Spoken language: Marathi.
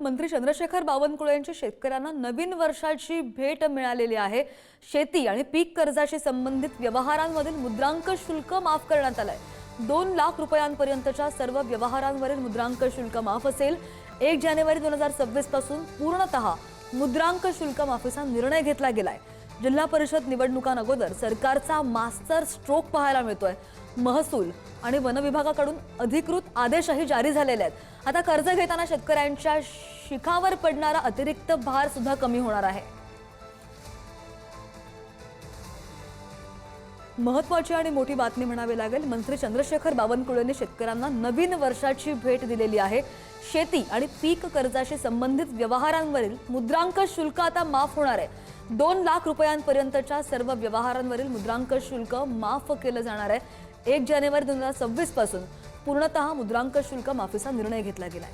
मंत्री चंद्रशेखर बावनकुळे यांची शेतकऱ्यांना नवीन वर्षाची भेट मिळालेली आहे। शेती आणि पीक कर्जाशी संबंधित व्यवहारांमधील मुद्रांक शुल्क माफ करण्यात आलंय। 2 लाख रुपयांपर्यंतच्या सर्व व्यवहारांवरील मुद्रांक शुल्क माफ असेल। 1 जानेवारी 2026 पासून पूर्णतः मुद्रांक शुल्क माफीचा निर्णय घेतला गेलाय। जिल्हा परिषद निवडणुकांअगोदर सरकारचा मास्टर स्ट्रोक पाहायला मिळतोय। महसूल आणि वन विभागाकडून अधिकृत आदेशही जारी झालेले आहेत। आता कर्ज घेताना शेतकऱ्यांच्या शिखावर पडणारा अतिरिक्त भार सुद्धा कमी होणार आहे। महत्त्वाची आणि मोठी बातमी म्हणावी लागेल। मंत्री चंद्रशेखर बावनकुळेंनी शेतकऱ्यांना नवीन वर्षाची भेट दिलेली आहे। शेती आणि पीक कर्जाशी संबंधित व्यवहारांवरील मुद्रांक शुल्क आता माफ होणार आहे। 2 लाख रुपयांपर्यंतच्या सर्व व्यवहारांवरील मुद्रांक शुल्क माफ केलं जाणार आहे। 1 जानेवारी 2026 पासून पूर्णतः मुद्रांक शुल्क माफीचा निर्णय घेतला गेलाय।